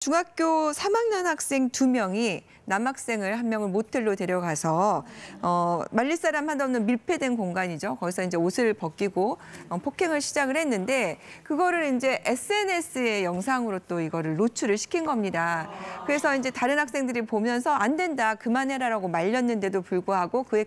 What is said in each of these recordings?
중학교 3학년 학생 2명이 남학생을 1명을 모텔로 데려가서 말릴 사람 하나 없는 밀폐된 공간이죠. 거기서 이제 옷을 벗기고 폭행을 시작을 했는데 그거를 이제 SNS의 영상으로 또 이거를 노출을 시킨 겁니다. 그래서 이제 다른 학생들이 보면서 안 된다, 그만해라라고 말렸는데도 불구하고 그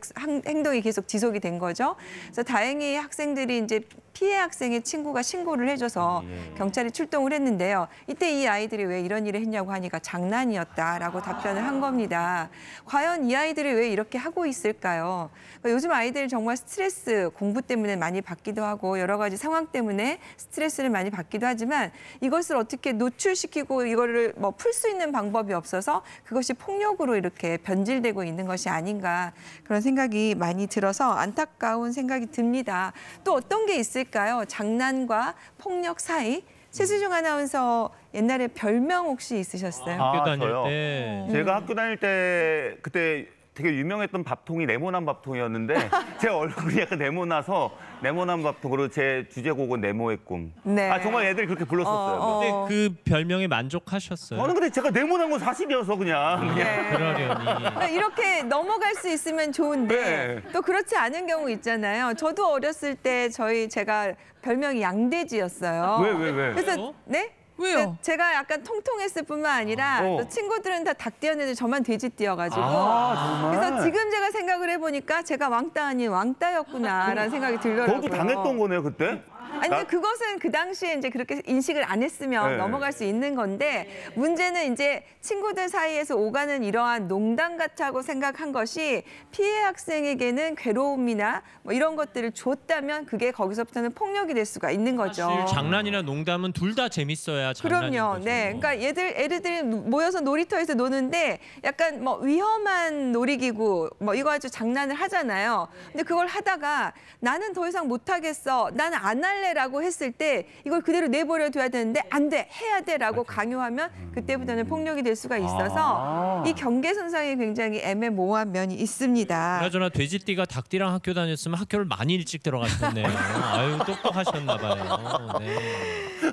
행동이 계속 지속이 된 거죠. 그래서 다행히 학생들이 이제 피해 학생의 친구가 신고를 해줘서 경찰이 출동을 했는데요. 이때 이 아이들이 왜 이런 일을 했냐고 하니까 장난이었다라고 답변을 한 겁니다. 과연 이 아이들이 왜 이렇게 하고 있을까요? 그러니까 요즘 아이들 정말 스트레스, 공부 때문에 많이 받기도 하고 여러 가지 상황 때문에 스트레스를 많이 받기도 하지만 이것을 어떻게 노출시키고 이거를 뭐 풀 수 있는 방법이 없어서 그것이 폭력으로 이렇게 변질되고 있는 것이 아닌가 그런 생각이 많이 들어서 안타까운 생각이 듭니다. 또 어떤 게 있을까요? 장난과 폭력 사이? 최수종 아나운서 옛날에 별명 혹시 있으셨어요? 학교 다닐 저요? 때. 제가 학교 다닐 때 그때 되게 유명했던 밥통이 네모난 밥통이었는데 제 얼굴이 약간 네모난 밥통으로 제 주제곡은 네모의 꿈. 네. 정말 애들이 그렇게 불렀었어요. 근데 그 별명에 만족하셨어요? 저는 근데 제가 네모난 건 사실이어서 그냥. 네. 그러려니. 그러니까 이렇게 넘어갈 수 있으면 좋은데 네. 또 그렇지 않은 경우 있잖아요. 저도 어렸을 때 제가 별명이 양돼지였어요. 왜? 그래서 네? 왜요? 제가 약간 통통했을 뿐만 아니라 또 친구들은 다 닭 띄었는데 저만 돼지 띄어가지고 정말? 그래서 지금 제가 생각을 해보니까 제가 왕따 아닌 왕따였구나라는 생각이 들더라고요. 너도 당했던 거네요 그때? 아니, 근데 그것은 그 당시에 이제 그렇게 인식을 안 했으면 네. 넘어갈 수 있는 건데 문제는 이제 친구들 사이에서 오가는 이러한 농담 같다고 생각한 것이 피해 학생에게는 괴로움이나 뭐 이런 것들을 줬다면 그게 거기서부터는 폭력이 될 수가 있는 거죠. 사실 장난이나 농담은 둘 다 재밌어야 장난인 그럼요. 거죠. 네. 그러니까 애들이 모여서 놀이터에서 노는데 약간 뭐 위험한 놀이기구 뭐 이거 아주 장난을 하잖아요. 근데 그걸 하다가 나는 더 이상 못 하겠어. 나는 안 할래라고 했을 때 이걸 그대로 내버려 둬야 되는데 안 돼. 해야 돼라고 강요하면 그때부터는 폭력이 될 수가 있어서 이 경계선상이 굉장히 애매모호한 면이 있습니다. 그나저나 돼지띠가 닭띠랑 학교 다녔으면 학교를 많이 일찍 들어가셨네요. 아유, 똑똑하셨나 봐요. 네.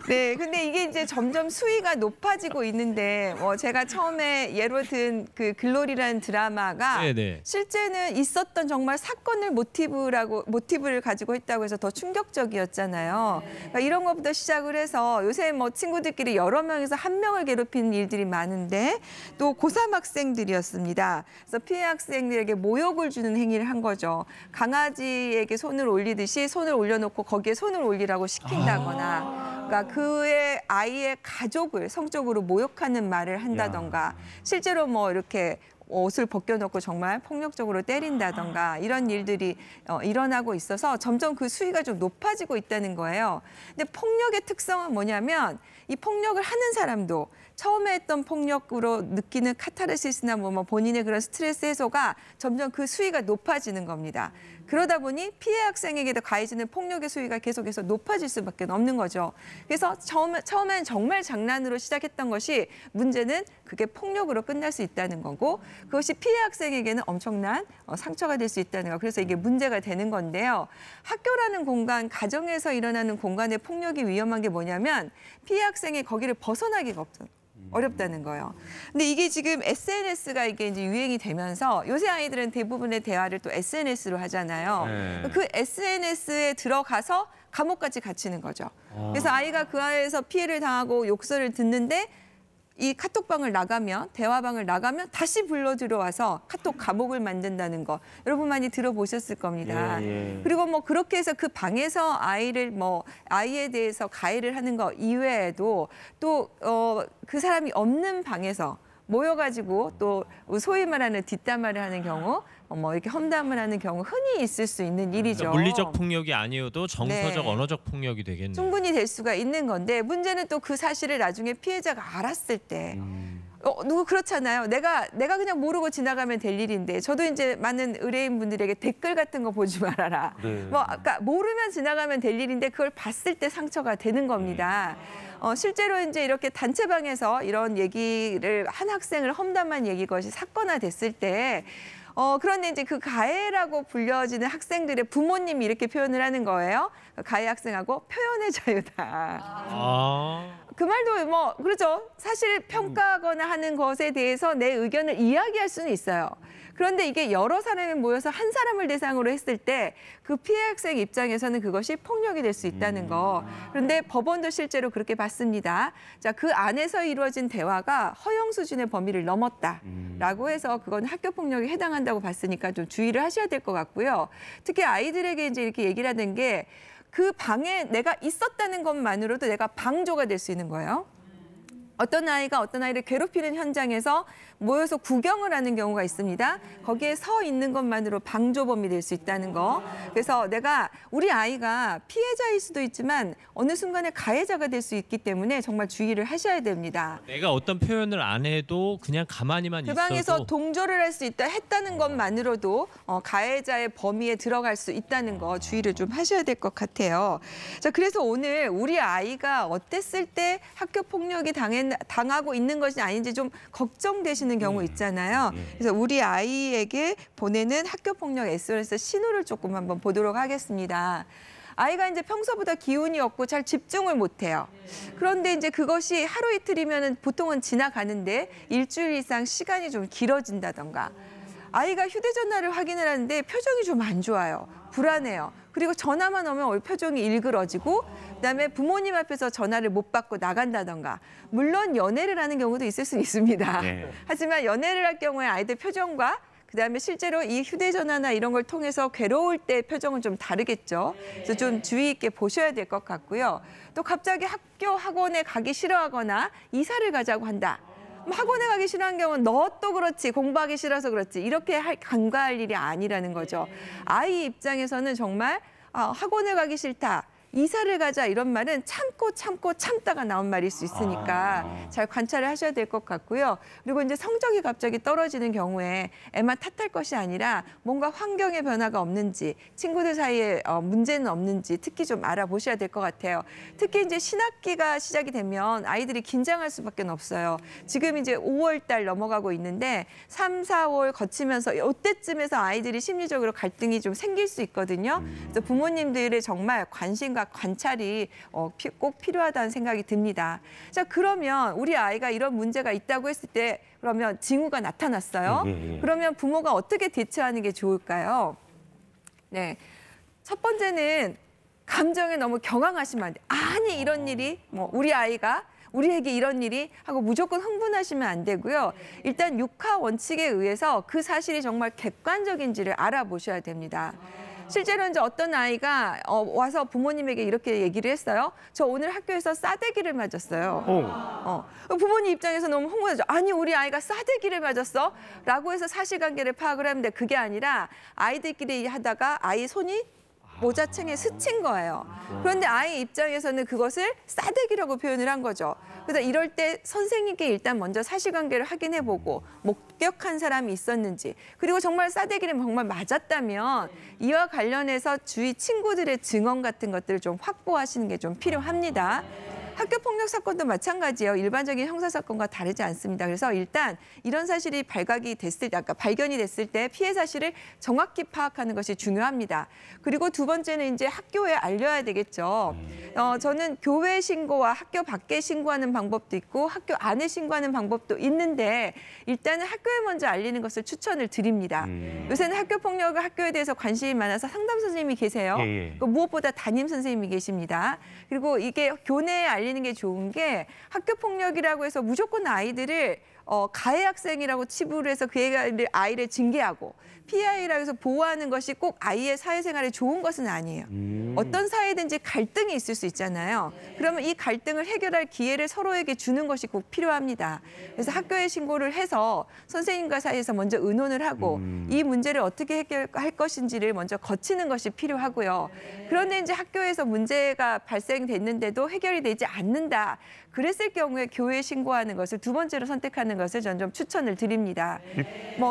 네, 근데 이게 이제 점점 수위가 높아지고 있는데 제가 처음에 예로 든 그 글로리라는 드라마가 네네. 실제는 있었던 정말 사건을 모티브를 가지고 했다고 해서 더 충격적이었잖아요. 그러니까 이런 것부터 시작을 해서 요새 뭐 친구들끼리 여러 명에서 한 명을 괴롭히는 일들이 많은데 또 고3 학생들이었습니다. 그래서 피해 학생들에게 모욕을 주는 행위를 한 거죠. 강아지에게 손을 올리듯이 손을 올려놓고 거기에 손을 올리라고 시킨다거나 그러니까 그의 아이의 가족을 성적으로 모욕하는 말을 한다던가 실제로 뭐 이렇게 옷을 벗겨놓고 정말 폭력적으로 때린다던가 이런 일들이 일어나고 있어서 점점 그 수위가 좀 높아지고 있다는 거예요. 근데 폭력의 특성은 뭐냐면 이 폭력을 하는 사람도 처음에 했던 폭력으로 느끼는 카타르시스나 뭐 본인의 그런 스트레스 해소가 점점 그 수위가 높아지는 겁니다. 그러다 보니 피해 학생에게도 가해지는 폭력의 수위가 계속해서 높아질 수밖에 없는 거죠. 그래서 처음엔 정말 장난으로 시작했던 것이 문제는 그게 폭력으로 끝날 수 있다는 거고 그것이 피해 학생에게는 엄청난 상처가 될 수 있다는 거. 그래서 이게 문제가 되는 건데요. 학교라는 공간, 가정에서 일어나는 공간의 폭력이 위험한 게 뭐냐면 피해 학생이 거기를 벗어나기가 어렵다는 거예요. 근데 이게 지금 SNS가 이게 이제 유행이 되면서 요새 아이들은 대부분의 대화를 또 SNS로 하잖아요. 네. 그 SNS에 들어가서 감옥까지 갇히는 거죠. 그래서 아이가 그 안에서 피해를 당하고 욕설을 듣는데 이 카톡방을 나가면, 대화방을 나가면 다시 불러 들어와서 카톡 감옥을 만든다는 거 여러분 많이 들어보셨을 겁니다. 그리고 뭐 그렇게 해서 그 방에서 아이에 대해서 가해를 하는 거 이외에도 또 그 사람이 없는 방에서 모여가지고 또 소위 말하는 뒷담화를 하는 경우 뭐 이렇게 험담을 하는 경우 흔히 있을 수 있는 일이죠. 그러니까 물리적 폭력이 아니어도 정서적, 네. 언어적 폭력이 되겠네요. 충분히 될 수가 있는 건데 문제는 또 그 사실을 나중에 피해자가 알았을 때 누구 그렇잖아요. 내가 그냥 모르고 지나가면 될 일인데 저도 이제 많은 의뢰인분들에게 댓글 같은 거 보지 말아라. 그러니까 모르면 지나가면 될 일인데 그걸 봤을 때 상처가 되는 겁니다. 실제로 이제 이렇게 단체방에서 이런 얘기를 한 학생을 험담한 얘기 것이 사건화됐을 때 그런데 이제 그 가해라고 불려지는 학생들의 부모님이 이렇게 표현을 하는 거예요. 가해 학생하고 표현의 자유다. 그 말도 뭐 그렇죠. 사실 평가하거나 하는 것에 대해서 내 의견을 이야기할 수는 있어요. 그런데 이게 여러 사람이 모여서 한 사람을 대상으로 했을 때 그 피해 학생 입장에서는 그것이 폭력이 될 수 있다는 거. 그런데 법원도 실제로 그렇게 봤습니다. 자, 그 안에서 이루어진 대화가 허용 수준의 범위를 넘었다라고 해서 그건 학교 폭력에 해당한다고 봤으니까 좀 주의를 하셔야 될 것 같고요. 특히 아이들에게 이제 이렇게 얘기를 하는 게 그 방에 내가 있었다는 것만으로도 내가 방조가 될 수 있는 거예요. 어떤 아이가 어떤 아이를 괴롭히는 현장에서 모여서 구경을 하는 경우가 있습니다. 거기에 서 있는 것만으로 방조범이 될 수 있다는 거. 그래서 우리 아이가 피해자일 수도 있지만 어느 순간에 가해자가 될 수 있기 때문에 정말 주의를 하셔야 됩니다. 내가 어떤 표현을 안 해도 그냥 가만히만 그 있어도 방에서 동조를 할 수 있다 했다는 것만으로도 가해자의 범위에 들어갈 수 있다는 거 주의를 좀 하셔야 될 것 같아요. 자, 그래서 오늘 우리 아이가 어땠을 때 학교 폭력이 당하고 있는 것이 아닌지 좀 걱정되시는 경우 있잖아요. 그래서 우리 아이에게 보내는 학교 폭력 SOS 신호를 조금 한번 보도록 하겠습니다. 아이가 이제 평소보다 기운이 없고 잘 집중을 못해요. 그런데 이제 그것이 하루 이틀이면 보통은 지나가는데 일주일 이상 시간이 좀 길어진다던가 아이가 휴대전화를 확인을 하는데 표정이 좀 안 좋아요. 불안해요. 그리고 전화만 오면 표정이 일그러지고 그다음에 부모님 앞에서 전화를 못 받고 나간다던가 물론 연애를 하는 경우도 있을 수 있습니다. 네. 하지만 연애를 할 경우에 아이들 표정과 그다음에 실제로 이 휴대전화나 이런 걸 통해서 괴로울 때 표정은 좀 다르겠죠. 그래서 좀 주의 있게 보셔야 될 것 같고요. 또 갑자기 학원에 가기 싫어하거나 이사를 가자고 한다. 학원에 가기 싫어하는 경우는 너 또 그렇지 공부하기 싫어서 그렇지 이렇게 간과할 일이 아니라는 거죠. 아이 입장에서는 정말 학원에 가기 싫다. 이사를 가자 이런 말은 참다가 나온 말일 수 있으니까 잘 관찰을 하셔야 될 것 같고요. 그리고 이제 성적이 갑자기 떨어지는 경우에 애만 탓할 것이 아니라 뭔가 환경의 변화가 없는지 친구들 사이에 문제는 없는지 특히 좀 알아보셔야 될 것 같아요. 특히 이제 신학기가 시작이 되면 아이들이 긴장할 수밖에 없어요. 지금 이제 5월 달 넘어가고 있는데 3, 4월 거치면서 이때쯤에서 아이들이 심리적으로 갈등이 좀 생길 수 있거든요. 그래서 부모님들의 정말 관심과 관찰이 꼭 필요하다는 생각이 듭니다. 자, 그러면 우리 아이가 이런 문제가 있다고 했을 때 그러면 징후가 나타났어요. 그러면 부모가 어떻게 대처하는 게 좋을까요? 네, 첫 번째는 감정에 너무 경항하시면 안 돼요. 아니 이런 일이 우리 아이가 우리에게 이런 일이 하고 무조건 흥분하시면 안 되고요. 일단 육하 원칙에 의해서 그 사실이 정말 객관적인지를 알아보셔야 됩니다. 실제로 이제 어떤 아이가 와서 부모님에게 이렇게 얘기를 했어요. 저 오늘 학교에서 싸대기를 맞았어요. 부모님 입장에서 너무 흥분하죠. 아니 우리 아이가 싸대기를 맞았어? 라고 해서 사실관계를 파악을 하는데 그게 아니라 아이들끼리 하다가 아이 손이 모자챙에 스친 거예요. 그런데 아이 입장에서는 그것을 싸대기라고 표현을 한 거죠. 그래서 이럴 때 선생님께 일단 먼저 사실관계를 확인해보고 목격한 사람이 있었는지 그리고 정말 싸대기를 정말 맞았다면 이와 관련해서 주위 친구들의 증언 같은 것들을 좀 확보하시는 게 좀 필요합니다. 학교 폭력 사건도 마찬가지예요. 일반적인 형사 사건과 다르지 않습니다. 그래서 일단 이런 사실이 발견이 됐을 때 피해 사실을 정확히 파악하는 것이 중요합니다. 그리고 두 번째는 이제 학교에 알려야 되겠죠. 저는 교회 신고와 학교 밖에 신고하는 방법도 있고 학교 안에 신고하는 방법도 있는데 일단은 학교에 먼저 알리는 것을 추천을 드립니다. 요새는 학교 폭력을 학교에 대해서 관심이 많아서 상담 선생님이 계세요. 무엇보다 담임 선생님이 계십니다. 그리고 이게 교내에 알리는 게 좋은 게 학교 폭력이라고 해서 무조건 아이들을 가해 학생이라고 치부를 해서 그 아이를 징계하고 피해 아이라고 해서 보호하는 것이 꼭 아이의 사회생활에 좋은 것은 아니에요. 어떤 사이든지 갈등이 있을 수 있잖아요. 그러면 이 갈등을 해결할 기회를 서로에게 주는 것이 꼭 필요합니다. 그래서 학교에 신고를 해서 선생님과 사이에서 먼저 의논을 하고 이 문제를 어떻게 해결할 것인지를 먼저 거치는 것이 필요하고요. 그런데 이제 학교에서 문제가 발생됐는데도 해결이 되지 않는다. 그랬을 경우에 교회에 신고하는 것을 두 번째로 선택하는 것을 저는 좀 추천을 드립니다.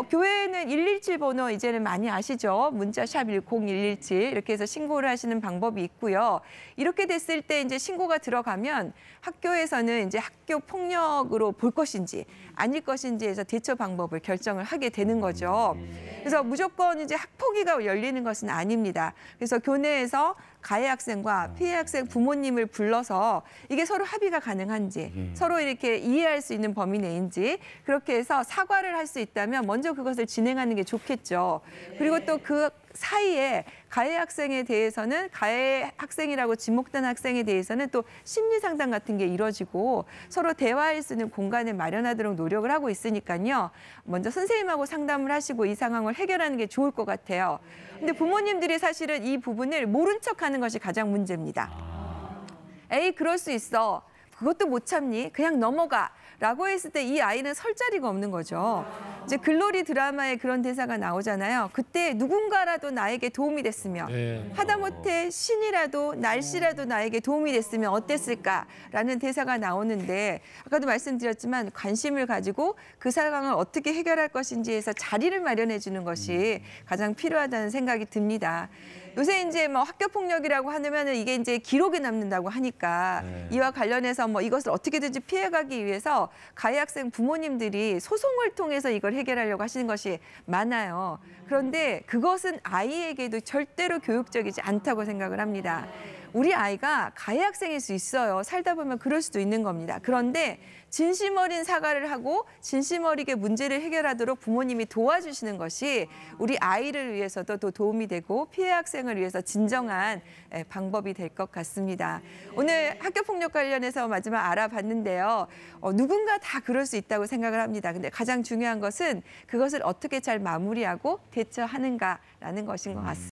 교회는 117 번호 이제는 많이 아시죠? 문자 샵 10117 이렇게 해서 신고를 하시는 방법이 있고요. 이렇게 됐을 때 이제 신고가 들어가면 학교에서는 이제 학교 폭력으로 볼 것인지 아닐 것인지에서 대처 방법을 결정을 하게 되는 거죠. 그래서 무조건 이제 학폭위가 열리는 것은 아닙니다. 그래서 교내에서 가해 학생과 피해 학생 부모님을 불러서 이게 서로 합의가 가능한지 정당한지 서로 이렇게 이해할 수 있는 범위 내인지 그렇게 해서 사과를 할 수 있다면 먼저 그것을 진행하는 게 좋겠죠. 그리고 또 그 사이에 가해 학생에 대해서는 가해 학생이라고 지목된 학생에 대해서는 또 심리 상담 같은 게 이루어지고 서로 대화할 수 있는 공간을 마련하도록 노력을 하고 있으니까요. 먼저 선생님하고 상담을 하시고 이 상황을 해결하는 게 좋을 것 같아요. 근데 부모님들이 사실은 이 부분을 모른 척하는 것이 가장 문제입니다. 에이, 그럴 수 있어. 그것도 못 참니? 그냥 넘어가. 라고 했을 때 이 아이는 설 자리가 없는 거죠. 이제 글로리 드라마에 그런 대사가 나오잖아요. 그때 누군가라도 나에게 도움이 됐으면 네. 하다못해 신이라도 날씨라도 나에게 도움이 됐으면 어땠을까라는 대사가 나오는데 아까도 말씀드렸지만 관심을 가지고 그 상황을 어떻게 해결할 것인지에서 자리를 마련해 주는 것이 가장 필요하다는 생각이 듭니다. 요새 이제 뭐 학교 폭력이라고 하면은 이게 이제 기록에 남는다고 하니까 이와 관련해서 뭐 이것을 어떻게든지 피해가기 위해서 가해 학생 부모님들이 소송을 통해서 이걸 해결하려고 하시는 것이 많아요. 그런데 그것은 아이에게도 절대로 교육적이지 않다고 생각을 합니다. 우리 아이가 가해 학생일 수 있어요. 살다 보면 그럴 수도 있는 겁니다. 그런데 진심 어린 사과를 하고 진심 어리게 문제를 해결하도록 부모님이 도와주시는 것이 우리 아이를 위해서도 더 도움이 되고 피해 학생을 위해서 진정한 방법이 될 것 같습니다. 오늘 학교폭력 관련해서 마지막 알아봤는데요. 누군가 다 그럴 수 있다고 생각을 합니다. 근데 가장 중요한 것은 그것을 어떻게 잘 마무리하고 대처하는가라는 것인 것 같습니다.